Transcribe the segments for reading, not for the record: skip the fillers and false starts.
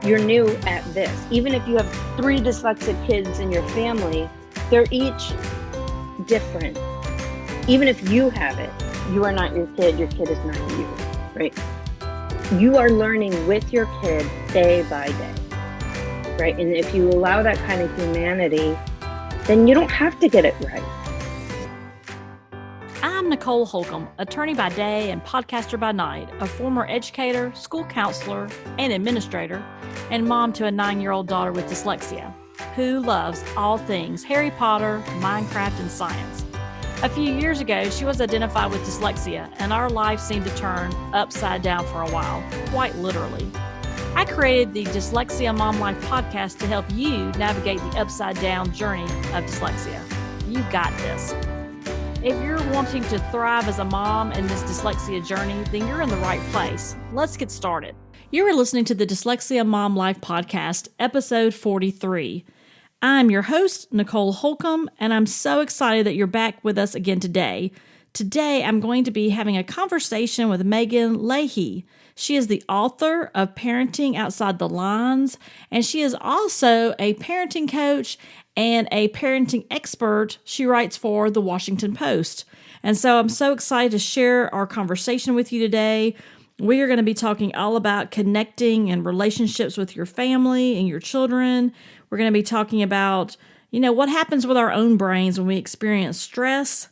you're new at this. Even if you have 3 dyslexic kids in your family, they're each different. Even if you have it, you are not your kid is not you, right? You are learning with your kid day by day, right? And if you allow that kind of humanity, then you don't have to get it right. I'm Nicole Holcomb, attorney by day and podcaster by night, a former educator, school counselor, and administrator, and mom to a 9-year-old daughter with dyslexia, who loves all things Harry Potter, Minecraft, and science. A few years ago, she was identified with dyslexia, and our life seemed to turn upside down for a while, quite literally. I created the Dyslexia Mom Life podcast to help you navigate the upside down journey of dyslexia. You got this. If you're wanting to thrive as a mom in this dyslexia journey, then you're in the right place. Let's get started. You are listening to the Dyslexia Mom Life podcast, episode 43. I'm your host, Nicole Holcomb, and I'm so excited that you're back with us again today. Today, I'm going to be having a conversation with Meghan Leahy. She is the author of Parenting Outside the Lines, and she is also a parenting coach and a parenting expert. She writes for The Washington Post. And so I'm so excited to share our conversation with you today. We are going to be talking all about connecting and relationships with your family and your children. We're going to be talking about, what happens with our own brains when we experience stress.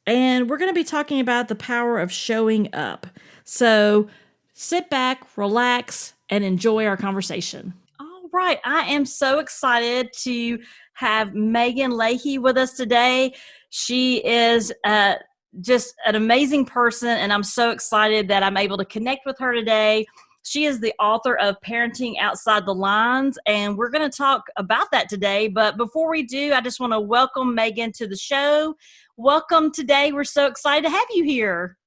And we're going to be talking about the power of showing up. So sit back, relax, and enjoy our conversation. All right. I am so excited to have Meghan Leahy with us today. She is just an amazing person, and I'm so excited that I'm able to connect with her today. She is the author of Parenting Outside the Lines, and we're going to talk about that today. But before we do, I just want to welcome Meghan to the show. Welcome today. We're so excited to have you here.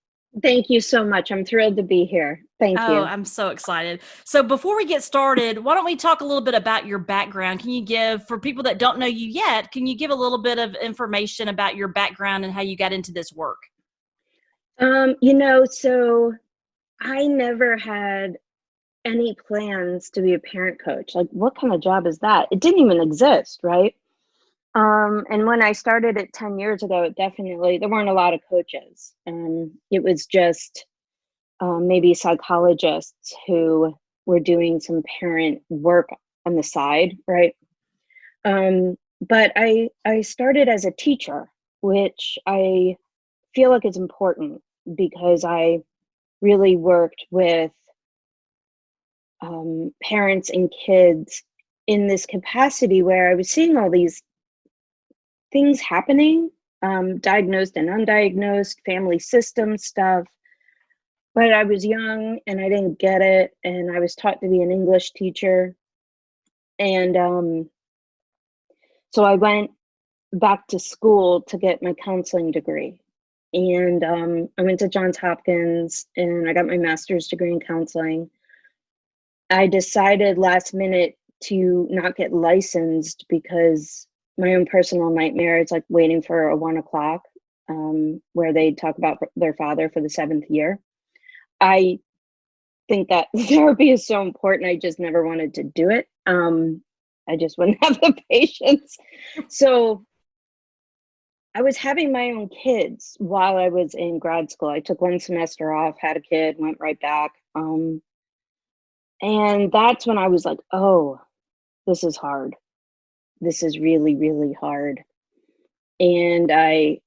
Thank you so much. I'm thrilled to be here. Thank you. I'm so excited. So before we get started, why don't we talk a little bit about your background? Can you give, for people that don't know you yet, can you give a little bit of information about your background and how you got into this work? So I never had any plans to be a parent coach. Like, what kind of job is that? It didn't even exist, right? And when I started it 10 years ago, there weren't a lot of coaches. It was just maybe psychologists who were doing some parent work on the side, right? But I started as a teacher, which I feel like is important because I really worked with parents and kids in this capacity where I was seeing all these things happening, diagnosed and undiagnosed, family system stuff. But I was young and I didn't get it. And I was taught to be an English teacher. And so I went back to school to get my counseling degree. And I went to Johns Hopkins and I got my master's degree in counseling. I decided last minute to not get licensed because my own personal nightmare is like waiting for a 1 o'clock where they talk about their father for the 7th year. I think that therapy is so important. I just never wanted to do it. I just wouldn't have the patience. So I was having my own kids while I was in grad school. I took 1 semester off, had a kid, went right back. And that's when I was like, oh, this is hard. This is really, really hard. And I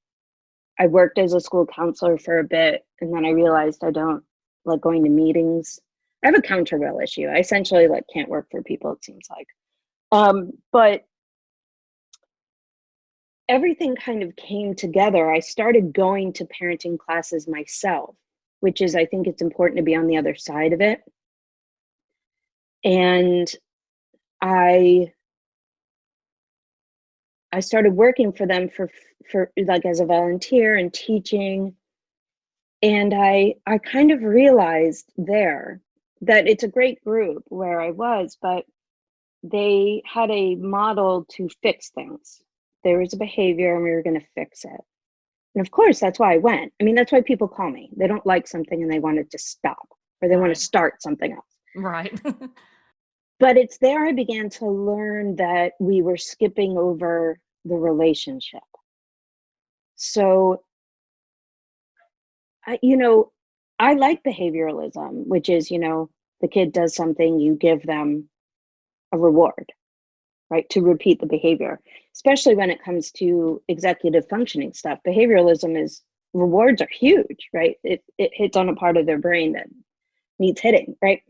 worked as a school counselor for a bit, and then I realized I don't like going to meetings. I have a counter will issue. I essentially can't work for people, it seems like. But everything kind of came together. I started going to parenting classes myself, which is, I think it's important to be on the other side of it. And I started working for them for as a volunteer and teaching. And I kind of realized there that it's a great group where I was, but they had a model to fix things. There was a behavior and we were going to fix it. And of course, that's why I went. I mean, that's why people call me. They don't like something and they want it to stop, or they want to start something else. Right. But it's there I began to learn that we were skipping over the relationship. So, I like behavioralism, which is, the kid does something, you give them a reward, right? To repeat the behavior, especially when it comes to executive functioning stuff. Behavioralism is rewards are huge, right? It hits on a part of their brain that needs hitting, right?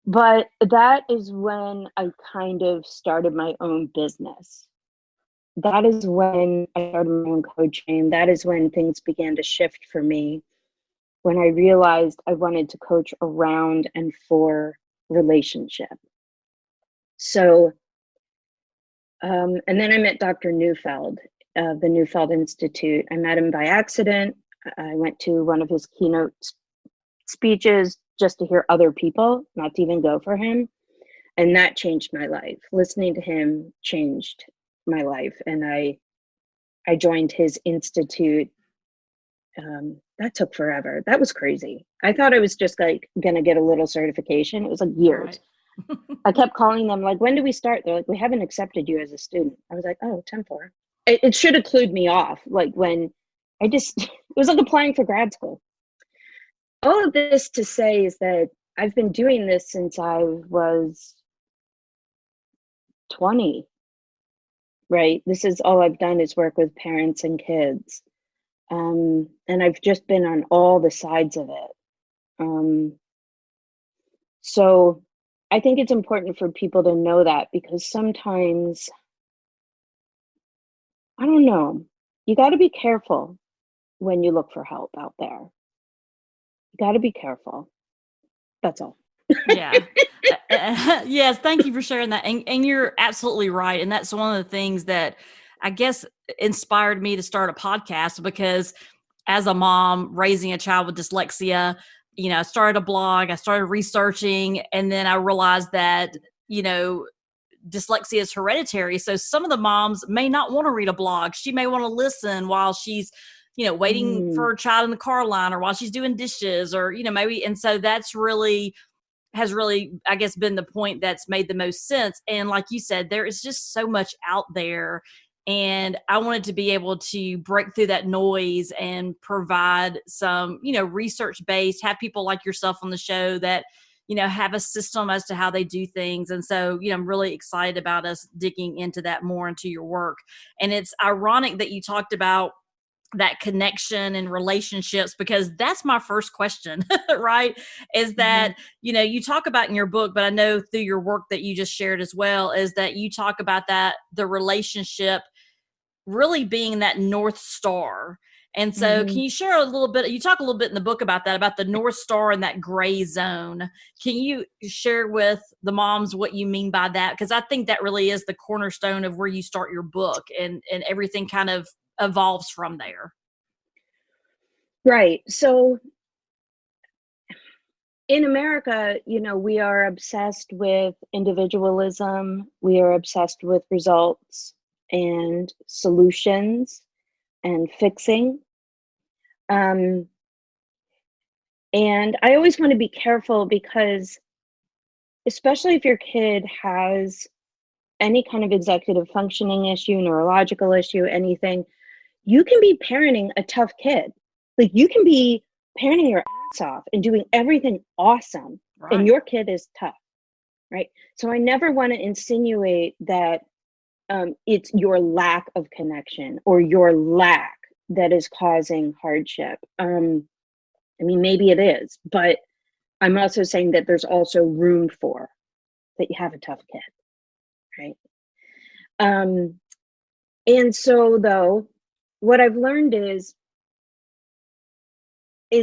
But that is when I kind of started my own business. That is when I started my own coaching. That is when things began to shift for me, when I realized I wanted to coach around and for relationship. So, and then I met Dr. Neufeld of the Neufeld Institute. I met him by accident. I went to one of his keynote speeches just to hear other people, not to even go for him. And that changed my life. Listening to him changed my life. And I joined his institute. That took forever. That was crazy. I thought I was just like going to get a little certification. It was like years. Right. I kept calling them like, when do we start? They're like, we haven't accepted you as a student. I was like, oh, 10-4. It should have clued me off. Like when it was like applying for grad school. All of this to say is that I've been doing this since I was 20, right? This is all I've done is work with parents and kids. And I've just been on all the sides of it. So I think it's important for people to know that, because sometimes, I don't know, you got to be careful when you look for help out there. You got to be careful. That's all. Yeah. Yes. Thank you for sharing that. And you're absolutely right. And that's one of the things that I guess inspired me to start a podcast, because as a mom raising a child with dyslexia, I started a blog, I started researching, and then I realized that, dyslexia is hereditary. So some of the moms may not want to read a blog. She may want to listen while she's, waiting for a child in the car line, or while she's doing dishes, or, maybe. And so that's has really, I guess, been the point that's made the most sense. And like you said, there is just so much out there. And I wanted to be able to break through that noise and provide some, research based, have people like yourself on the show that, have a system as to how they do things. And so, I'm really excited about us digging into that more, into your work. And it's ironic that you talked about that connection and relationships, because that's my first question, right? Is that, you talk about in your book, but I know through your work that you just shared as well, is that you talk about that the relationship really being that North Star. And so can you share a little bit, you talk a little bit in the book about that, about the North Star and that gray zone. Can you share with the moms what you mean by that? Because I think that really is the cornerstone of where you start your book, and everything kind of evolves from there. Right. So in America, we are obsessed with individualism. We are obsessed with results and solutions and fixing. And I always want to be careful, because especially if your kid has any kind of executive functioning issue, neurological issue, anything, you can be parenting a tough kid. Like you can be parenting your ass off and doing everything awesome, right, and your kid is tough, right? So I never want to insinuate that it's your lack of connection or your lack that is causing hardship. I mean, maybe it is, but I'm also saying that there's also room for that you have a tough kid, right? And so, though, what I've learned is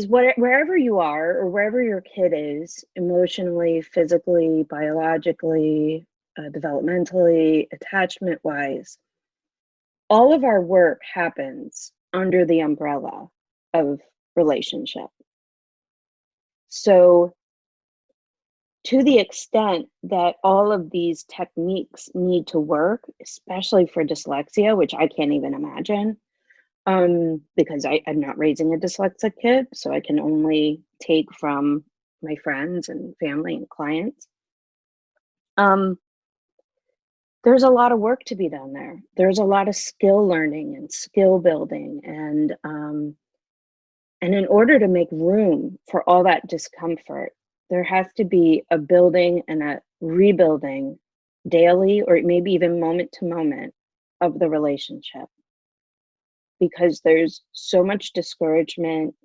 wherever you are, or wherever your kid is emotionally, physically, biologically, developmentally, attachment wise, all of our work happens under the umbrella of relationship. So to the extent that all of these techniques need to work, especially for dyslexia, which I can't even imagine, because I'm not raising a dyslexic kid, so I can only take from my friends and family and clients. There's a lot of work to be done there. There's a lot of skill learning and skill building, and in order to make room for all that discomfort, there has to be a building and a rebuilding daily, or maybe even moment to moment, of the relationship, because there's so much discouragement,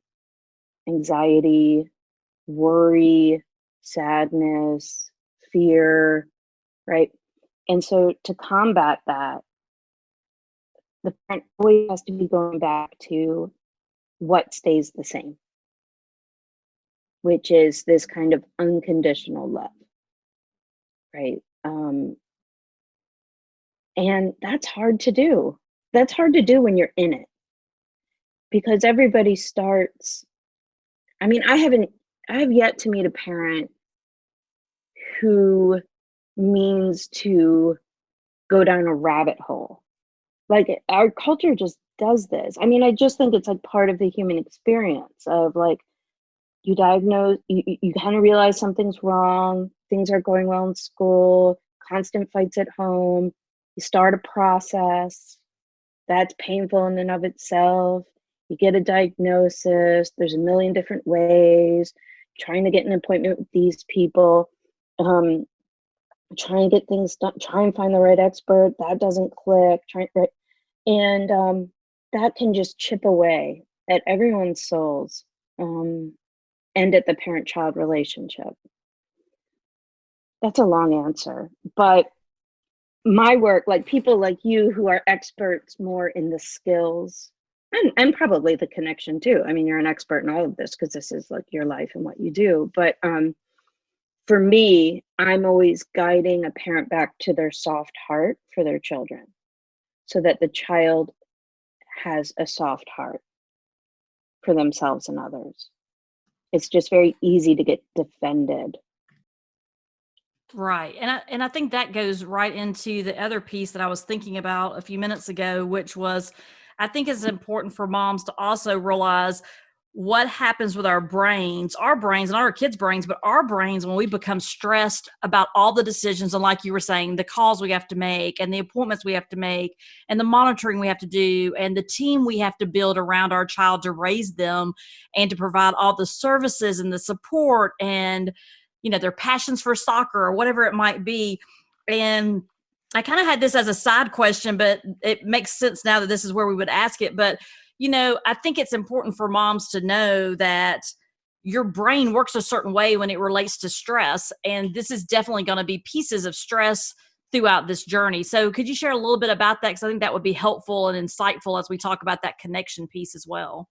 anxiety, worry, sadness, fear, right? And so to combat that, the parent always has to be going back to what stays the same, which is this kind of unconditional love, right? And that's hard to do. That's hard to do when you're in it, because everybody starts. I mean, I have yet to meet a parent who means to go down a rabbit hole. Like, our culture just does this. I mean, I just think it's like part of the human experience of like, you diagnose, you kind of realize something's wrong, things are going well in school, constant fights at home, you start a process that's painful in and of itself, you get a diagnosis, there's a million different ways, trying to get an appointment with these people, try and get things done, try and find the right expert, that doesn't click, right? And that can just chip away at everyone's souls, and at the parent-child relationship. That's a long answer, but my work, like people like you who are experts more in the skills, and probably the connection too. I mean, you're an expert in all of this because this is like your life and what you do. But for me, I'm always guiding a parent back to their soft heart for their children, so that the child has a soft heart for themselves and others. It's just very easy to get defended. Right. And I think that goes right into the other piece that I was thinking about a few minutes ago, which was, I think it's important for moms to also realize what happens with our brains, not our kids' brains, but our brains when we become stressed about all the decisions. And like you were saying, the calls we have to make and the appointments we have to make and the monitoring we have to do and the team we have to build around our child to raise them and to provide all the services and the support and, their passions for soccer or whatever it might be. And I kind of had this as a side question, but it makes sense now that this is where we would ask it. But, I think it's important for moms to know that your brain works a certain way when it relates to stress. And this is definitely going to be pieces of stress throughout this journey. So could you share a little bit about that? Because I think that would be helpful and insightful as we talk about that connection piece as well.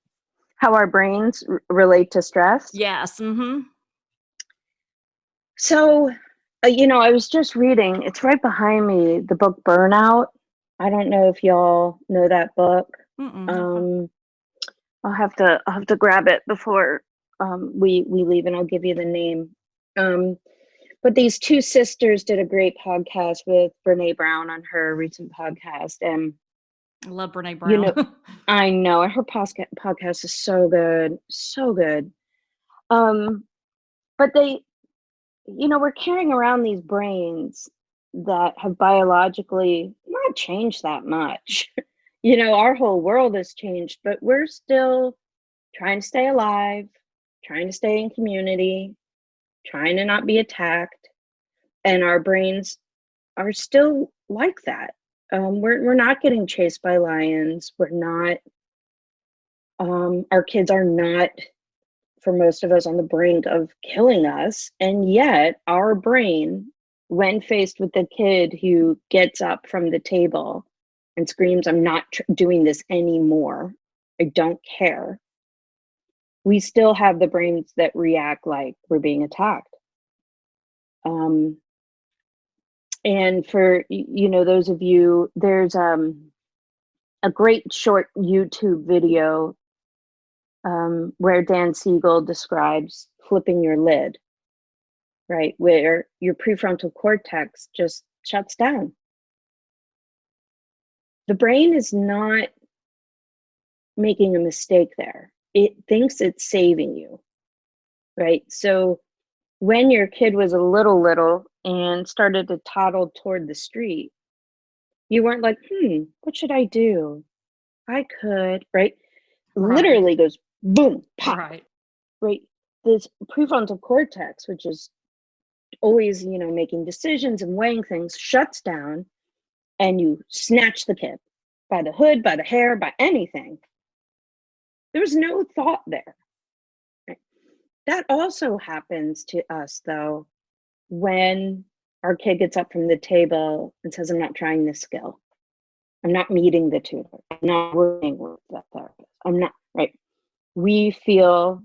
How our brains relate to stress? Yes. Mm-hmm. So, I was just reading, it's right behind me, the book Burnout. I don't know if y'all know that book. I'll have to grab it before we leave, and I'll give you the name. But these two sisters did a great podcast with Brene Brown on her recent podcast, and I love Brene Brown. I know her podcast is so good, so good. But they, we're carrying around these brains that have biologically not changed that much. Our whole world has changed, but we're still trying to stay alive, trying to stay in community, trying to not be attacked. And our brains are still like that. We're not getting chased by lions. We're not, our kids are not, for most of us, on the brink of killing us. And yet our brain, when faced with the kid who gets up from the table and screams, "I'm not doing this anymore, I don't care," we still have the brains that react like we're being attacked. And for, those of you, there's a great short YouTube video where Dan Siegel describes flipping your lid, right? Where your prefrontal cortex just shuts down. The brain is not making a mistake there. It thinks it's saving you, right? So when your kid was a little, and started to toddle toward the street, you weren't like, what should I do? I could, right? Right. Literally goes boom, pop, Right. right? This prefrontal cortex, which is always, making decisions and weighing things, shuts down, and you snatch the kid by the hood, by the hair, by anything. There was no thought there. Right? That also happens to us, though, when our kid gets up from the table and says, I'm not trying this skill. I'm not meeting the tutor. I'm not working with that therapist. I'm not, right? We feel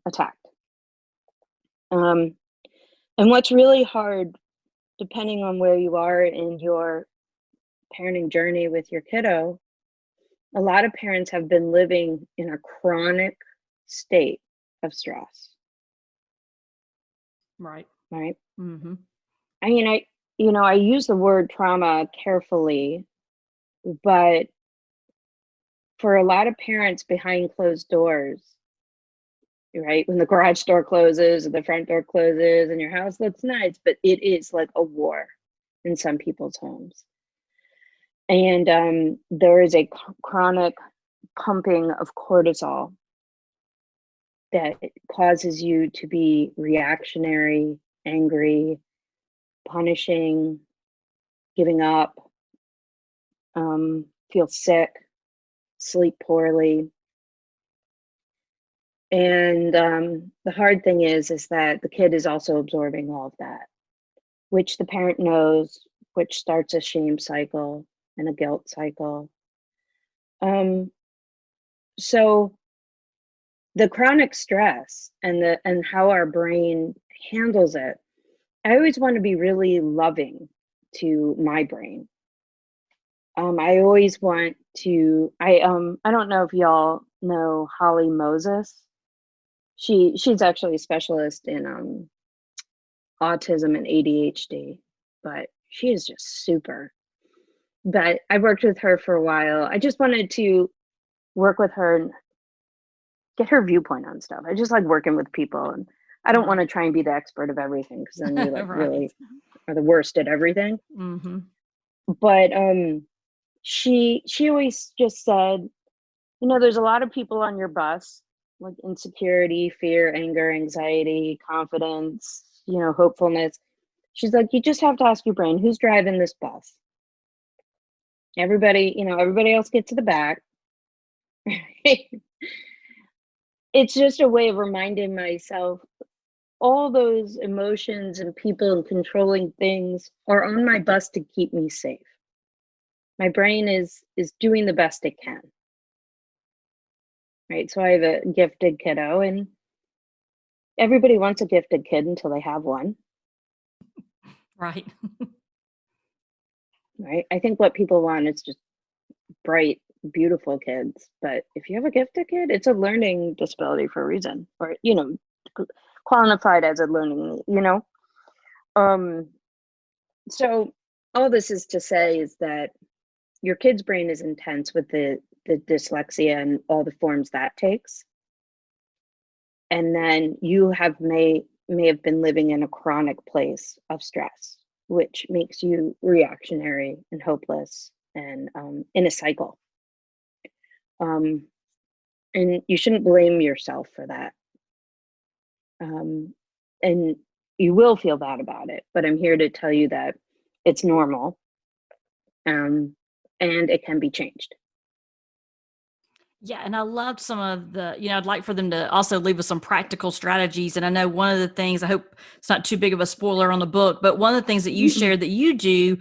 attacked. And what's really hard, depending on where you are in your parenting journey with your kiddo, a lot of parents have been living in a chronic state of stress, Right. right? Mm-hmm. I mean, I use the word trauma carefully, but for a lot of parents behind closed doors, right? When the garage door closes or the front door closes and your house looks nice, but it is like a war in some people's homes. And there is a chronic pumping of cortisol that causes you to be reactionary, angry, punishing, giving up, feel sick, sleep poorly. And the hard thing is that the kid is also absorbing all of that, which the parent knows, which starts a shame cycle and a guilt cycle. So the chronic stress and how our brain handles it, I always want to be really loving to my brain. I always want to. I don't know if y'all know Holly Moses. She's actually a specialist in autism and ADHD, but she is just super. But I worked with her for a while. I just wanted to work with her and get her viewpoint on stuff. I just like working with people, and I don't want to Right. try and be the expert of everything because then you like Right. really are the worst at everything. Mm-hmm. But she always just said, there's a lot of people on your bus, like insecurity, fear, anger, anxiety, confidence, hopefulness. She's like, you just have to ask your brain, who's driving this bus? Everybody else get to the back. It's just a way of reminding myself all those emotions and people and controlling things are on my bus to keep me safe. My brain is doing the best it can. Right? So I have a gifted kiddo, and everybody wants a gifted kid until they have one. Right. Right? I think what people want is just bright, beautiful kids. But if you have a gifted kid, it's a learning disability for a reason, or qualified as a learning. Um, so all this is to say is that your kid's brain is intense with the dyslexia and all the forms that takes. And then you may have been living in a chronic place of stress, which makes you reactionary and hopeless and in a cycle. And you shouldn't blame yourself for that. And you will feel bad about it, but I'm here to tell you that it's normal, and it can be changed. Yeah, and I loved some of I'd like for them to also leave us some practical strategies. And I know one of the things, I hope it's not too big of a spoiler on the book, but one of the things that you shared that you do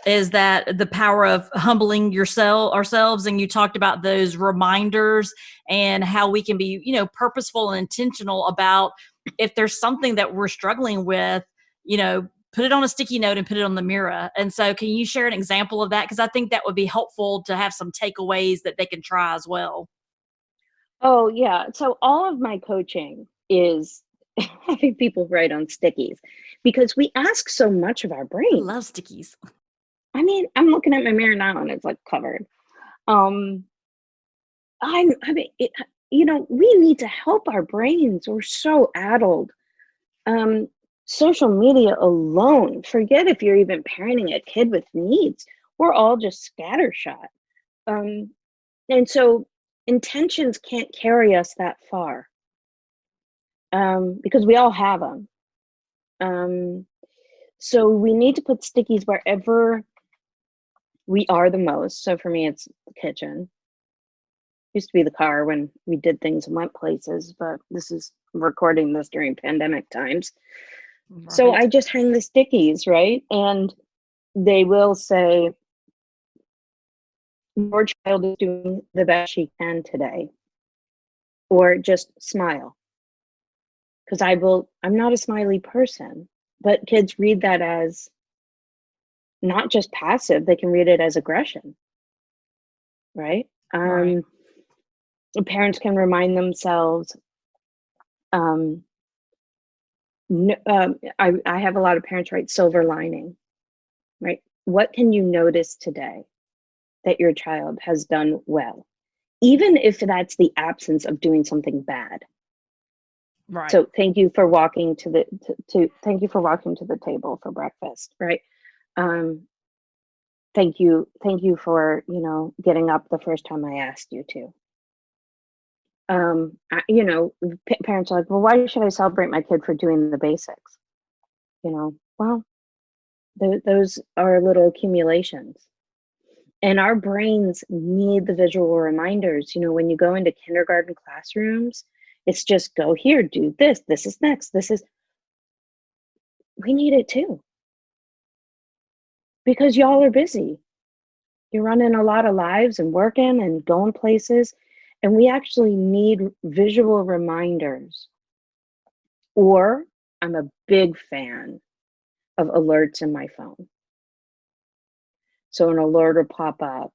is that the power of humbling ourselves. And you talked about those reminders and how we can be, purposeful and intentional about if there's something that we're struggling with, put it on a sticky note and put it on the mirror. And so can you share an example of that? Because I think that would be helpful to have some takeaways that they can try as well. Oh, yeah. So all of my coaching is having people write on stickies because we ask so much of our I brain. love stickies. I mean, I'm looking at my mirror now and it's like covered. Um, I mean, we need to help our brains. We're so addled. Um, social media alone, forget if you're even parenting a kid with needs, we're all just scattershot. Um, and so intentions can't carry us that far, because we all have them. So we need to put stickies wherever we are the most. So for me, it's the kitchen. Used to be the car when we did things and went places, but this is recording this during pandemic times. So Right. I just hang the stickies, right? And they will say, your child is doing the best she can today, or just smile. Because I'm not a smiley person, but kids read that as not just passive, they can read it as aggression, right? Right. Parents can remind themselves, um, I have a lot of parents write silver lining, right? What can you notice today that your child has done well? Even if that's the absence of doing something bad. Right. So thank you for walking thank you for walking to the table for breakfast, right? Um, thank you for, getting up the first time I asked you to. Parents are like, well, why should I celebrate my kid for doing the basics? Well, those are little accumulations. And our brains need the visual reminders. When you go into kindergarten classrooms, it's just go here, do this, this is next, we need it too. Because y'all are busy. You're running a lot of lives and working and going places. And we actually need visual reminders. Or I'm a big fan of alerts in my phone. So an alert will pop up.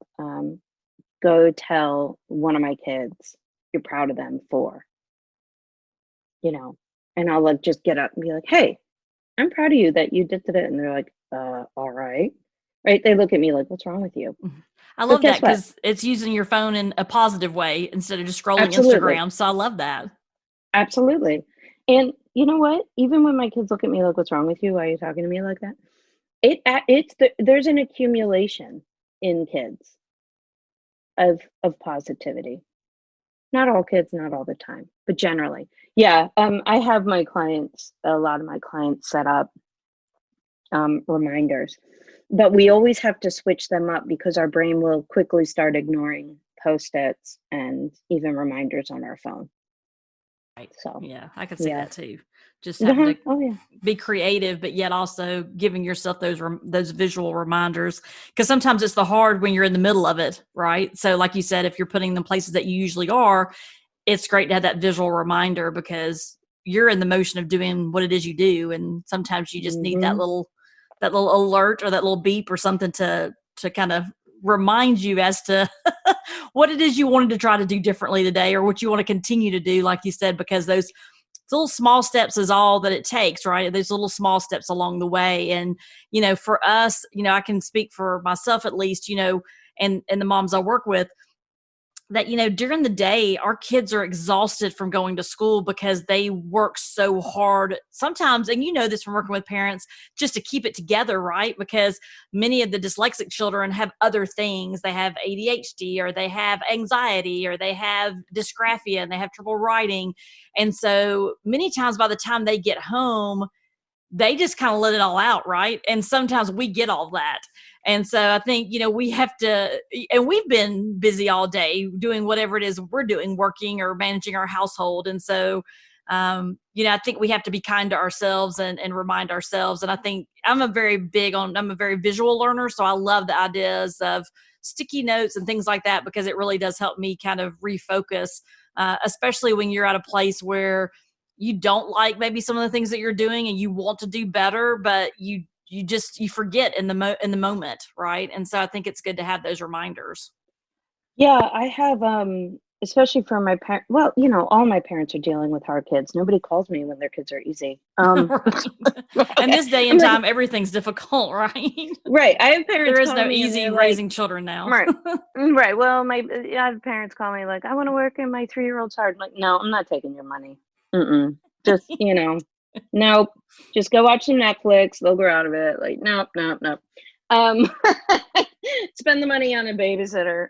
Go tell one of my kids you're proud of them for, and I'll like just get up and be like, hey, I'm proud of you that you did it. And they're like, all right. Right. They look at me like, what's wrong with you? I But love that guess what? because it's using your phone in a positive way instead of just scrolling Absolutely. Instagram. So I love that. Absolutely. And you know what? Even when my kids look at me like, what's wrong with you? Why are you talking to me like that? There's an accumulation in kids of positivity. Not all kids, not all the time, but generally. Yeah. I have a lot of my clients set up reminders, but we always have to switch them up because our brain will quickly start ignoring post-its and even reminders on our phone. Right. So, Yeah, I could see yeah. that too. Just having to Oh, yeah. be creative, but yet also giving yourself those visual reminders. Because sometimes it's the hard when you're in the middle of it, right? So, like you said, if you're putting them places that you usually are, it's great to have that visual reminder because you're in the motion of doing what it is you do, and sometimes you just need Mm-hmm. that little alert or that little beep or something to kind of remind you as to what it is you wanted to try to do differently today or what you want to continue to do, like you said, because those little small steps is all that it takes, right? There's little small steps along the way. And, for us, I can speak for myself at least, and the moms I work with, that during the day our kids are exhausted from going to school because they work so hard sometimes, and this from working with parents, just to keep it together, right? Because many of the dyslexic children have other things. They have ADHD, or they have anxiety, or they have dysgraphia, and they have trouble writing. And so many times by the time they get home, they just kind of let it all out, right? And sometimes we get all that. And so I think, we have to, and we've been busy all day doing whatever it is we're doing, working or managing our household. And so, I think we have to be kind to ourselves and remind ourselves. And I think I'm a very visual learner. So I love the ideas of sticky notes and things like that, because it really does help me kind of refocus, especially when you're at a place where you don't like maybe some of the things that you're doing and you want to do better, but you forget in the moment, right? And so I think it's good to have those reminders. Yeah, I have, especially for my parent. Well, all my parents are dealing with hard kids. Nobody calls me when their kids are easy. Right. And Okay. this day I'm and like, time, everything's difficult, right? right. I have There parents is call no me and easy they're like, raising children now. right, right. Well, I have parents call me like, I want to work in my 3-year-old's hard. I'm like, no, I'm not taking your money. Mm-mm. Just, Nope. Just go watch some Netflix. They'll grow out of it. Like, nope, nope, nope. Um, spend the money on a babysitter.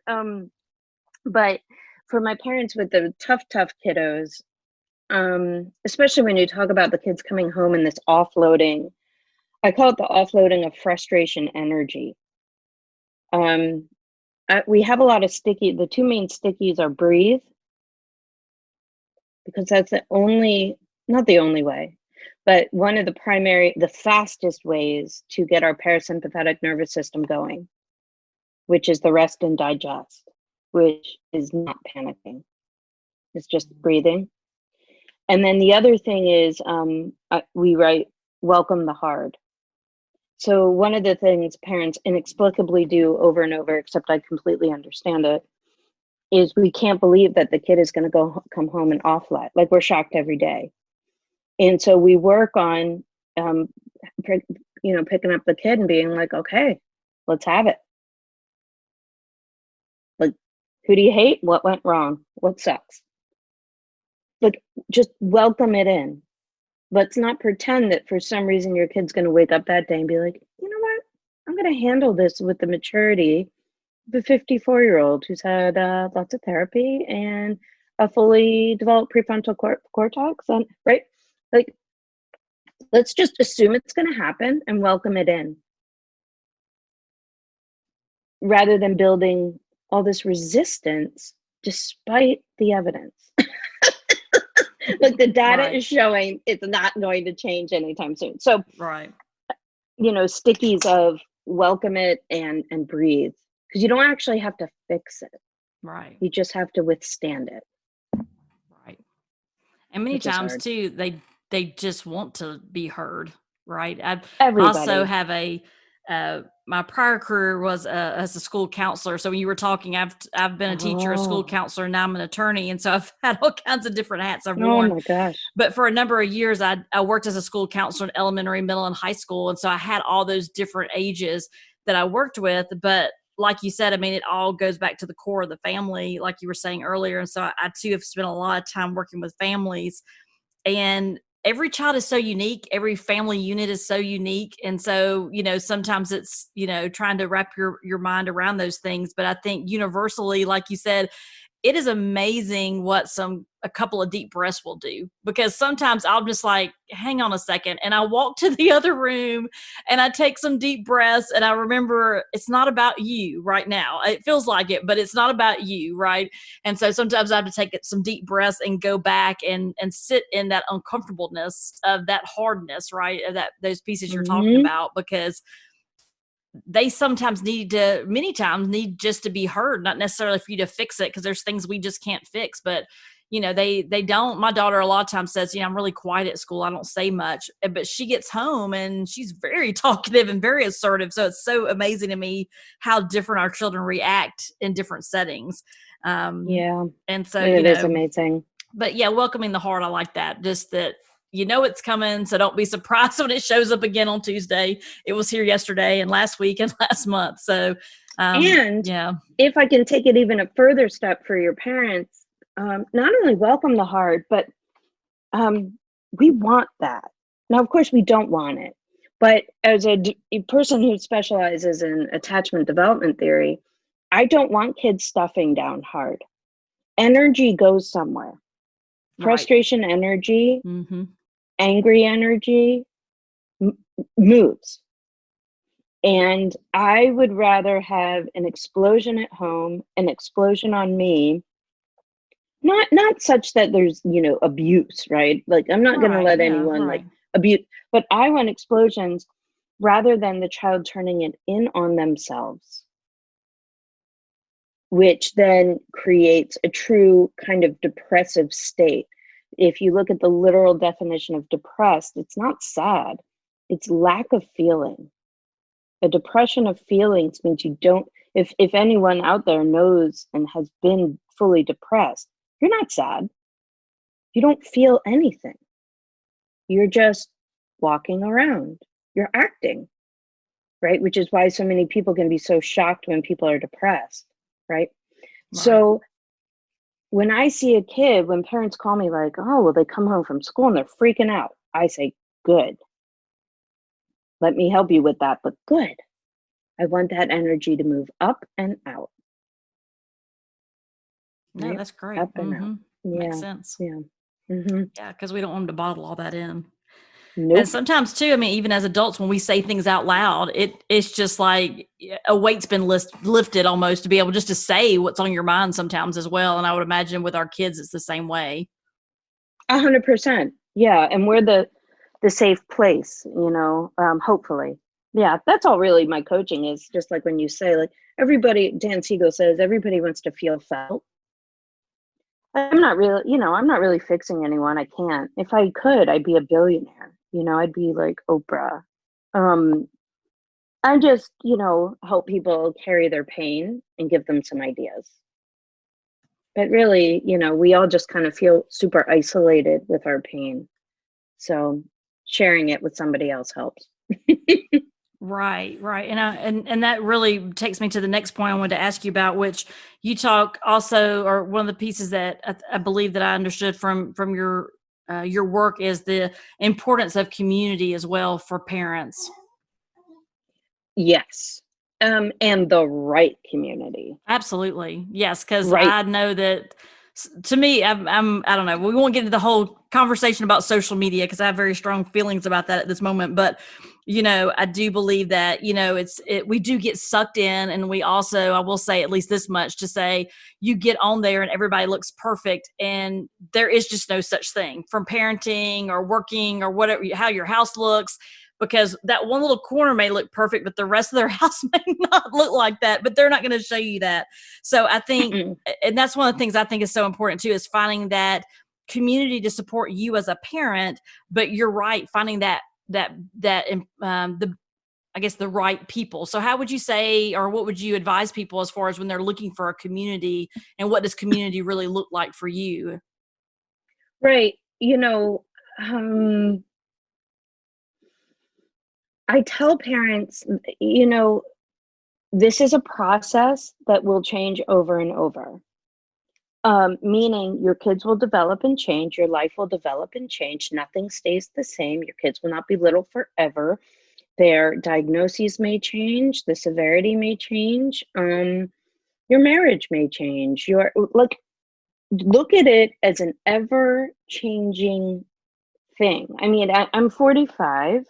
But for my parents with the tough kiddos, especially when you talk about the kids coming home and this offloading, I call it the offloading of frustration energy. We have a lot of the two main stickies are breathe, because that's not the only way, but one of the fastest ways to get our parasympathetic nervous system going, which is the rest and digest, which is not panicking. It's just breathing. And then the other thing is we write, welcome the hard. So one of the things parents inexplicably do over and over, except I completely understand it, is we can't believe that the kid is going to come home and offlet. Like, we're shocked every day. And so we work on, picking up the kid and being like, okay, let's have it. Like, who do you hate? What went wrong? What sucks? Like, just welcome it in. Let's not pretend that for some reason your kid's going to wake up that day and be like, you know what? I'm going to handle this with the maturity of a 54-year-old who's had lots of therapy and a fully developed prefrontal cortex. And right, like, let's just assume it's going to happen and welcome it in, rather than building all this resistance despite the evidence. Like, the data Right. is showing it's not going to change anytime soon. So, Right. stickies of welcome it and breathe, because you don't actually have to fix it. Right. You just have to withstand it. Right. And many Which is times hard. too, they just want to be heard. Right. I Everybody. also have my prior career was as a school counselor. So when you were talking, I've been a teacher, a school counselor, and now I'm an attorney, and so I've had all kinds of different hats I've Oh worn. my gosh. But for a number of years, I worked as a school counselor in elementary, middle, and high school, and so I had all those different ages that I worked with. But like you said, I mean, it all goes back to the core of the family, like you were saying earlier. And so I too have spent a lot of time working with families, and every child is so unique. Every family unit is so unique. And so, sometimes it's, trying to wrap your mind around those things. But I think universally, like you said, it is amazing what a couple of deep breaths will do, because sometimes I'll just like, hang on a second. And I walk to the other room and I take some deep breaths, and I remember it's not about you right now. It feels like it, but it's not about you. Right. And so sometimes I have to take some deep breaths and go back and sit in that uncomfortableness of that hardness, right? Of those pieces you're talking Mm-hmm. about, because they sometimes many times need just to be heard, not necessarily for you to fix it, because there's things we just can't fix. But they don't. My daughter a lot of times says, I'm really quiet at school, I don't say much, but she gets home and she's very talkative and very assertive. So it's so amazing to me how different our children react in different settings. Yeah. And so, It is amazing. but yeah, welcoming the heart, I like that. Just that it's coming, so don't be surprised when it shows up again on Tuesday. It was here yesterday and last week and last month. So, And yeah. if I can take it even a further step for your parents, not only welcome the heart, but we want that. Now, of course, we don't want it. But as a person who specializes in attachment development theory, I don't want kids stuffing down hard. Energy goes somewhere. Right. Frustration energy, Mm-hmm. angry energy moves. And I would rather have an explosion at home, an explosion on me, not such that there's, abuse, right? Like, I'm not going to Right. let Yeah. anyone like Right. abuse, but I want explosions rather than the child turning it in on themselves, which then creates a true kind of depressive state. If you look at the literal definition of depressed, it's not sad, it's lack of feeling. A depression of feelings means you don't, if anyone out there knows and has been fully depressed, you're not sad. You don't feel anything. You're just walking around. You're acting, right? Which is why so many people can be so shocked when people are depressed, right? Right. So when I see a kid, when parents call me like, oh, well, they come home from school and they're freaking out. I say, good. Let me help you with that, but good. I want that energy to move up and out, No, right? that's great. Up and out. Makes Yeah. sense. Yeah. Mm-hmm. Yeah, because we don't want them to bottle all that in. And Nope. sometimes too, I mean, even as adults, when we say things out loud, it's just like a weight's been lifted almost to be able just to say what's on your mind sometimes as well. And I would imagine with our kids, it's the same way. 100%. Yeah. And we're the safe place, hopefully. Yeah. That's all really my coaching is, just like when you say, like, everybody, Dan Siegel says, everybody wants to feel felt. I'm not really fixing anyone. I can't. If I could, I'd be a billionaire. I'd be like Oprah. Um, I just, help people carry their pain and give them some ideas. But really, we all just kind of feel super isolated with our pain. So sharing it with somebody else helps. Right, right. And that really takes me to the next point I wanted to ask you about, which you talk also, or one of the pieces that I believe that I understood from your work is the importance of community as well for parents. Yes. And the right community. Absolutely. Yes, because Right. I know that to me, I don't know. We won't get into the whole conversation about social media because I have very strong feelings about that at this moment. But I do believe that we do get sucked in, and we also, I will say at least this much to say, you get on there and everybody looks perfect, and there is just no such thing from parenting or working or whatever, how your house looks, because that one little corner may look perfect, but the rest of their house may not look like that, but they're not going to show you that. So I think, Mm-mm. and that's one of the things I think is so important too, is finding that community to support you as a parent. But you're right, finding the I guess the right people. So how would you say, or what would you advise people as far as when they're looking for a community, and what does community really look like for you? Right. I tell parents, this is a process that will change over and over. Meaning your kids will develop and change, your life will develop and change. Nothing stays the same. Your kids will not be little forever. Their diagnoses may change, the severity may change, your marriage may change. Look at it as an ever changing thing. I mean, I'm 45.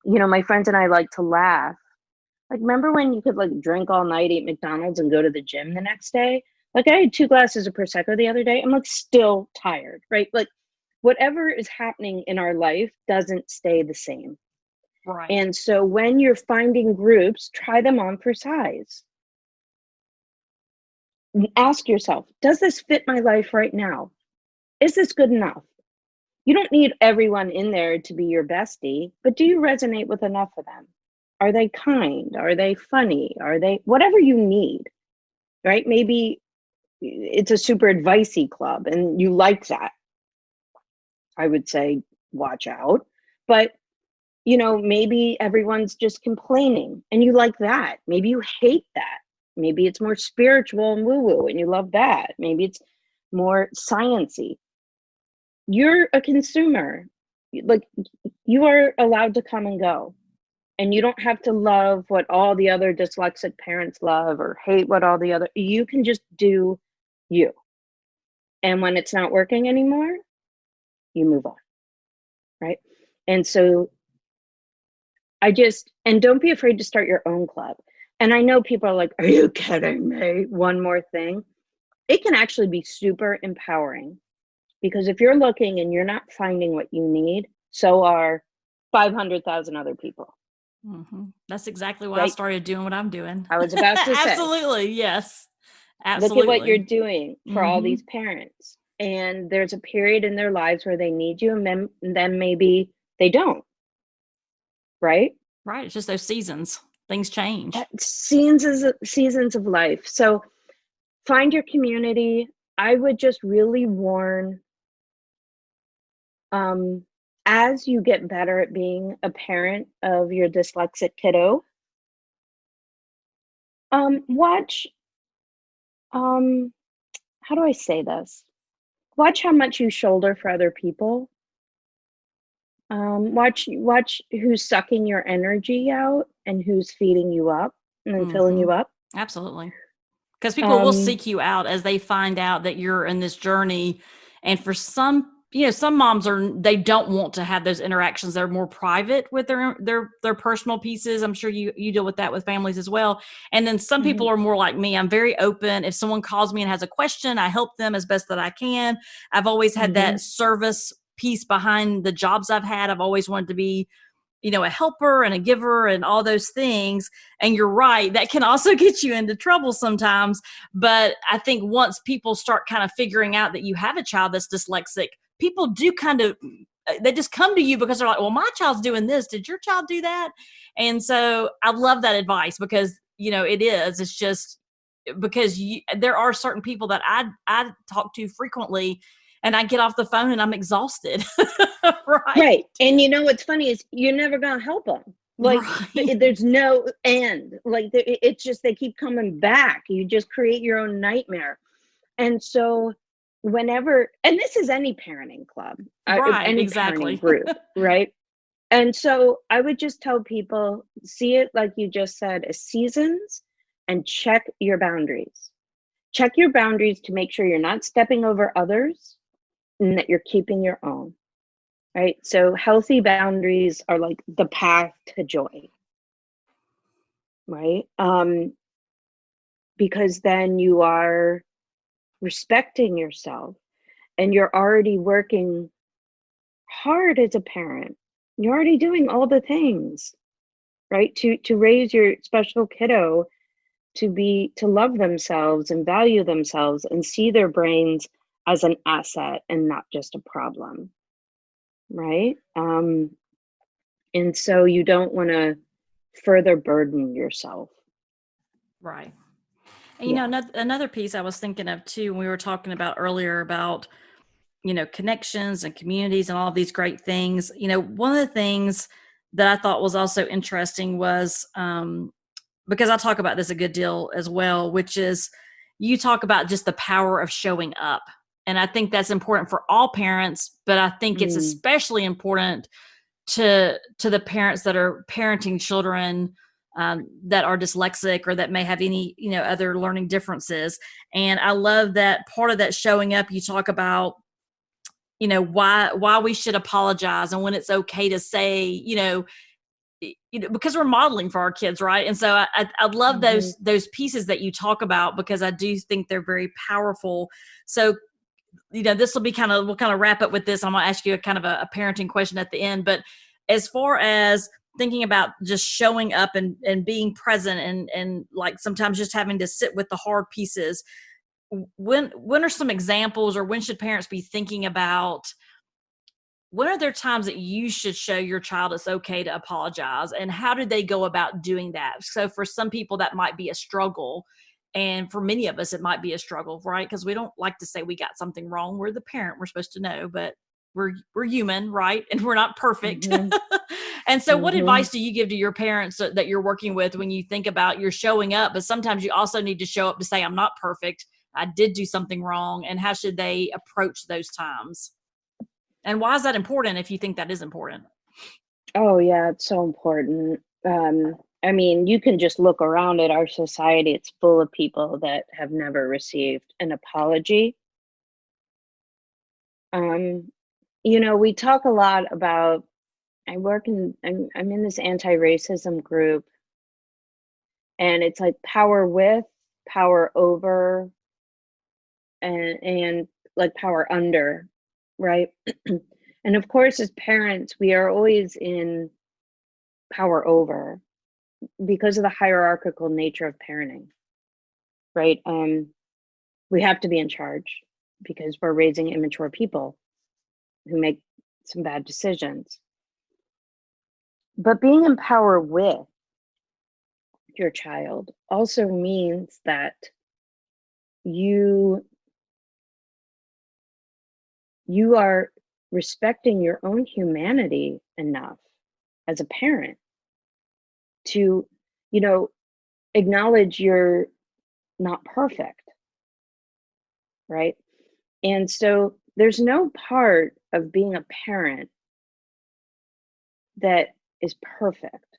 My friends and I like to laugh. Like, remember when you could like drink all night, eat McDonald's, and go to the gym the next day? Like, I had 2 glasses of Prosecco the other day. I'm like still tired, right? Like, whatever is happening in our life doesn't stay the same. Right. And so when you're finding groups, try them on for size. Ask yourself, does this fit my life right now? Is this good enough? You don't need everyone in there to be your bestie, but do you resonate with enough of them? Are they kind? Are they funny? Are they whatever you need, right? Maybe it's a super advicey club and you like that. I would say watch out. But maybe everyone's just complaining and you like that. Maybe you hate that. Maybe it's more spiritual and woo-woo and you love that. Maybe it's more sciency. You're a consumer. Like, you are allowed to come and go. And you don't have to love what all the other dyslexic parents love or hate what all the other, you can just do you. And when it's not working anymore, you move on, right? And so and don't be afraid to start your own club. And I know people are like, are you kidding me? One more thing. It can actually be super empowering, because if you're looking and you're not finding what you need, so are 500,000 other people, That's exactly why I right? started doing what I'm doing. I was about to say, Absolutely. Yes. look at what you're Absolutely. doing for all hmm these parents. And there's a period in their lives where they need you, and then maybe they don't, right? Right. It's just those seasons. Things change. Seasons of life. So find your community. I would just really warn, um, as you get better at being a parent of your dyslexic kiddo, watch, um, how do I say this? Watch how much you shoulder for other people. Watch who's sucking your energy out and who's feeding you up and then filling Mm-hmm. you up. Absolutely. Because people will Um, seek you out as they find out that you're in this journey. And for some, some moms they don't want to have those interactions. They're more private with their personal pieces. I'm sure you deal with that with families as well. And then some people mhm, are more like me. I'm very open. If someone calls me and has a question, I help them as best that I can. I've always had mhm. that service piece behind the jobs I've had. I've always wanted to be a helper and a giver and all those things. And you're right, that can also get you into trouble sometimes. But I think once people start kind of figuring out that you have a child that's dyslexic, people do kind of, they just come to you because they're like, well, my child's doing this. Did your child do that? And so I love that advice because, it's just because there are certain people that I talk to frequently and I get off the phone and I'm exhausted. Right. Right. And you know what's funny is you're never gonna help them. Like Right. there's no end. Like it's just they keep coming back. You just create your own nightmare. And so whenever, and this is any parenting club, Right, any parenting exactly. group, right? And so I would just tell people, see it like you just said, as seasons, and check your boundaries. Check your boundaries to make sure you're not stepping over others and that you're keeping your own. Right. So healthy boundaries are like the path to joy. Right. Because then you are respecting yourself and you're already working hard as a parent. You're already doing all the things, right? To raise your special kiddo to love themselves and value themselves and see their brains as an asset and not just a problem. Right. And so you don't want to further burden yourself. Right. And Yeah. another piece I was thinking of too, when we were talking about earlier about, connections and communities and all of these great things. One of the things that I thought was also interesting was because I talk about this a good deal as well, which is you talk about just the power of showing up. And I think that's important for all parents, but I think it's Mm. especially important to the parents that are parenting children that are dyslexic or that may have any other learning differences. And I love that part of that showing up. You talk about why we should apologize and when it's okay to say because we're modeling for our kids, right? And so I love Mhm. those pieces that you talk about because I do think they're very powerful. So this will be we'll kind of wrap up with this. I'm going to ask you a kind of a parenting question at the end. But as far as thinking about just showing up and being present and like sometimes just having to sit with the hard pieces, when are some examples or when should parents be thinking about when are there times that you should show your child it's okay to apologize and how do they go about doing that? So for some people that might be a struggle, and for many of us it might be a struggle, right? Because we don't like to say we got something wrong. We're the parent, we're supposed to know, but we're human, right? And we're not perfect. Mhm. And so what Mhm. advice do you give to your parents that you're working with when you think about you're showing up, but sometimes you also need to show up to say I'm not perfect, I did do something wrong, and how should they approach those times? And why is that important if you think that is important? Oh yeah, it's so important. I mean, you can just look around at our society. It's full of people that have never received an apology. Um, we talk a lot about I'm in this anti-racism group and it's like power with, power over, and like power under, right? And of course, as parents, we are always in power over because of the hierarchical nature of parenting, right? We have to be in charge because we're raising immature people who make some bad decisions. But being in power with your child also means that you you are respecting your own humanity enough as a parent to, you know, acknowledge you're not perfect, right? And so there's no part of being a parent that is perfect.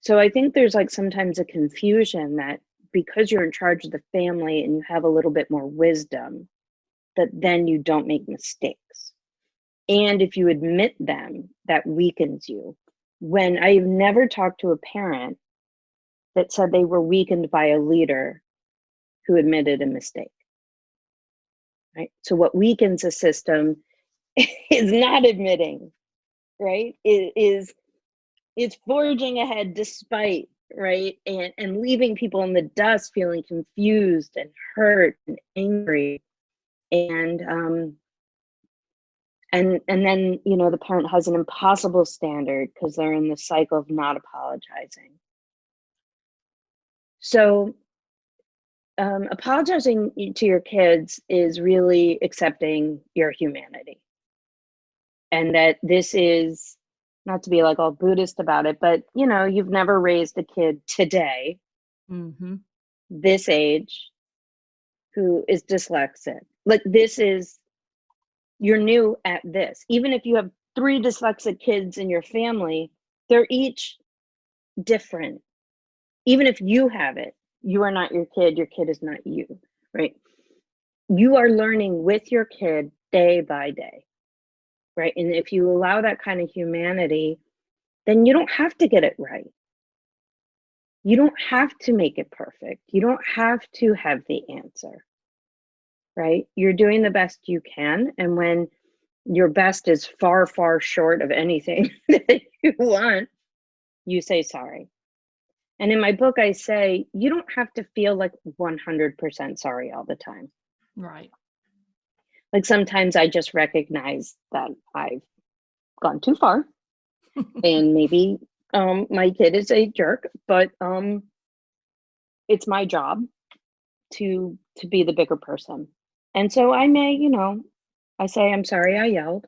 So I think there's like sometimes a confusion that because you're in charge of the family and you have a little bit more wisdom, that then you don't make mistakes. And if you admit them, that weakens you. When I've never talked to a parent that said they were weakened by a leader who admitted a mistake. Right? So what weakens a system is not admitting, right? It is it's forging ahead despite, right? And leaving people in the dust feeling confused and hurt and angry. And then, you know, the parent has an impossible standard because they're in the cycle of not apologizing. So apologizing to your kids is really accepting your humanity. And that this is, not to be like all Buddhist about it, but you know, you've never raised a kid today, this age, who is dyslexic. Like this is, you're new at this. Even if you have 3 dyslexic kids in your family, they're each different. Even if you have it, you are not your kid is not you, right? You are learning with your kid day by day, right? And if you allow that kind of humanity, then you don't have to get it right. You don't have to make it perfect. You don't have to have the answer, right? You're doing the best you can. And when your best is far, far short of anything that you want, you say sorry. And in my book, I say, you don't have to feel like 100% sorry all the time. Right. Like sometimes I just recognize that I've gone too far and maybe my kid is a jerk, but it's my job to be the bigger person. And so I may, you know, I say, I'm sorry I yelled.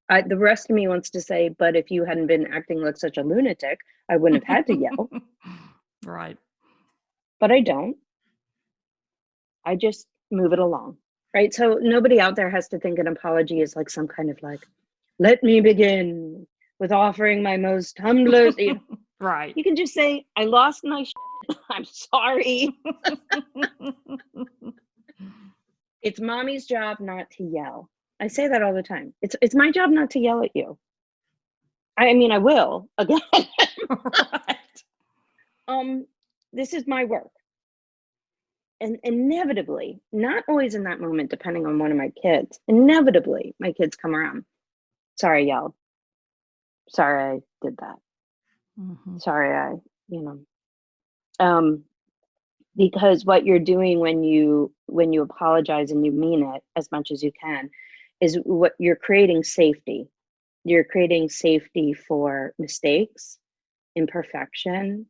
The rest of me wants to say, but if you hadn't been acting like such a lunatic, I wouldn't have had to yell. Right. But I don't. I just move it along. Right. So nobody out there has to think an apology is like some kind of like, let me begin with offering my most humblest. Right. You can just say, I lost my shit. I'm sorry. It's mommy's job not to yell. I say that all the time. It's my job not to yell at you. I mean, I will again. Right. This is my work. And inevitably, not always in that moment, depending on one of my kids, inevitably my kids come around. Sorry, I yelled. Sorry, I did that. Sorry, I, you know, because what you're doing when you apologize and you mean it as much as you can is what you're creating safety. You're creating safety for mistakes, imperfection,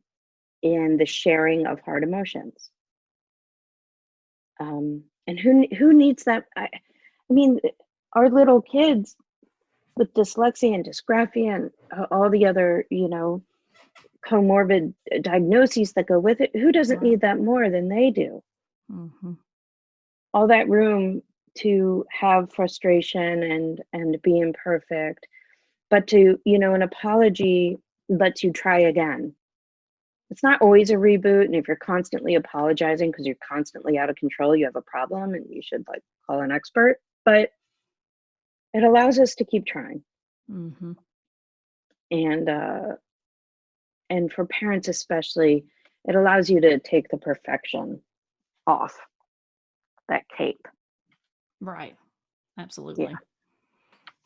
and the sharing of hard emotions. And who needs that? I mean, our little kids with dyslexia and dysgraphia and all the other, you know, comorbid diagnoses that go with it, who doesn't need that more than they do? All that room to have frustration and be imperfect, but to, you know, an apology lets you try again. It's not always a reboot, and if you're constantly apologizing because you're constantly out of control, you have a problem and you should like call an expert, but it allows us to keep trying. And for parents especially, it allows you to take the perfection off that cape. Right. Absolutely. Yeah.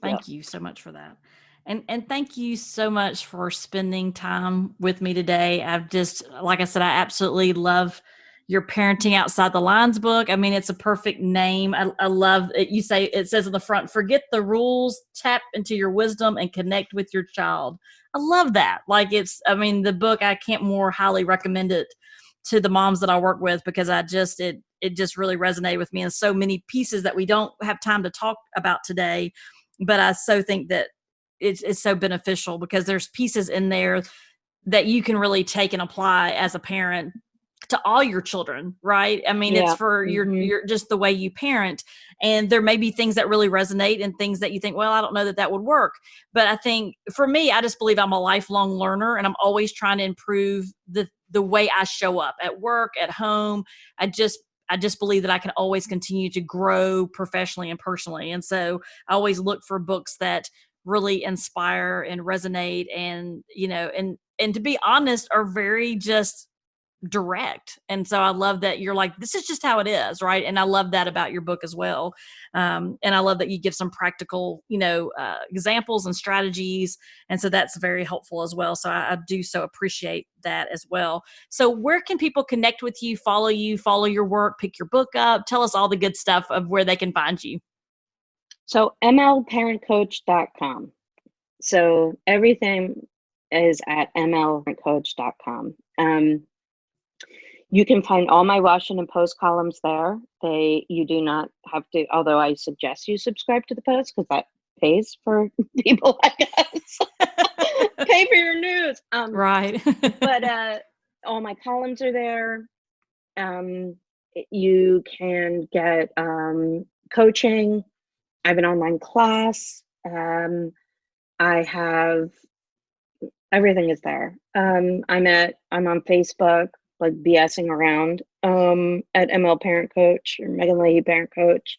Thank you so much for that. And thank you so much for spending time with me today. I've just, like I said, I absolutely love your Parenting Outside the Lines book. I mean, it's a perfect name. I love it. You say, it says on the front, forget the rules, tap into your wisdom and connect with your child. I love that. Like I mean, the book, I can't more highly recommend it to the moms that I work with because it just really resonated with me in so many pieces that we don't have time to talk about today. But I so think that it's so beneficial because there's pieces in there that you can really take and apply as a parent to all your children, right? I mean, it's Yeah. for your just the way you parent. And there may be things that really resonate and things that you think, well, I don't know that would work. But I think for me, I just believe I'm a lifelong learner, and I'm always trying to improve the way I show up at work, at home. I just believe that I can always continue to grow professionally and personally. And so I always look for books that really inspire and resonate, and, and to be honest, are very just direct. And so I love that you're like, this is just how it is, right? And I love that about your book as well. And I love that you give some practical, examples and strategies. And so that's very helpful as well. So I do so appreciate that as well. So where can people connect with you, follow your work, pick your book up? Tell us all the good stuff of where they can find you. So mlparentcoach.com. So everything is at mlparentcoach.com. You can find all my Washington Post columns there. You do not have to, although I suggest you subscribe to the Post because that pays for people like us. Pay for your news. Right. But all my columns are there. You can get coaching. I have an online class. I have everything is there. I'm on Facebook, like BSing around, at ML Parent Coach or Meghan Leahy Parent Coach.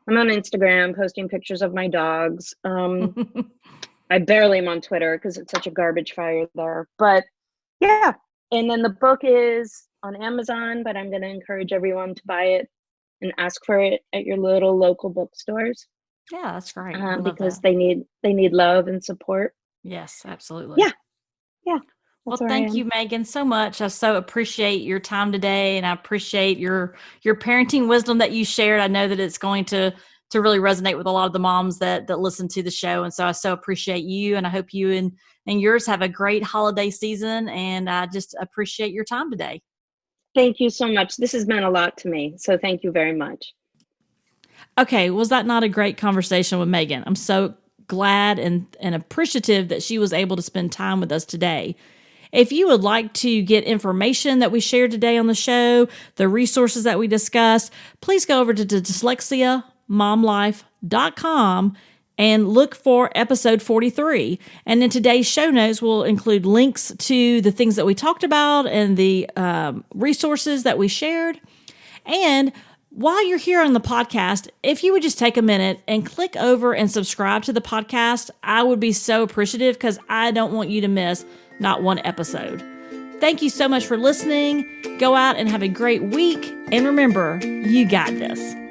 I'm on Instagram posting pictures of my dogs. I barely am on Twitter because it's such a garbage fire there. But yeah, and then the book is on Amazon, but I'm going to encourage everyone to buy it and ask for it at your little local bookstores. Yeah, that's great. Because they need love and support. Yes, absolutely. Yeah. Well, thank you, Meghan, so much. I so appreciate your time today, and I appreciate your parenting wisdom that you shared. I know that it's going to really resonate with a lot of the moms that listen to the show, and so I so appreciate you, and I hope you and yours have a great holiday season, and I just appreciate your time today. Thank you so much. This has meant a lot to me, so thank you very much. Okay, was that not a great conversation with Meghan? I'm so glad and appreciative that she was able to spend time with us today. If you would like to get information that we shared today on the show, the resources that we discussed, please go over to dyslexiamomlife.com and look for episode 43. And in today's show notes, we'll include links to the things that we talked about and the resources that we shared. And while you're here on the podcast, if you would just take a minute and click over and subscribe to the podcast, I would be so appreciative because I don't want you to miss not one episode. Thank you so much for listening. Go out and have a great week. And remember, you got this.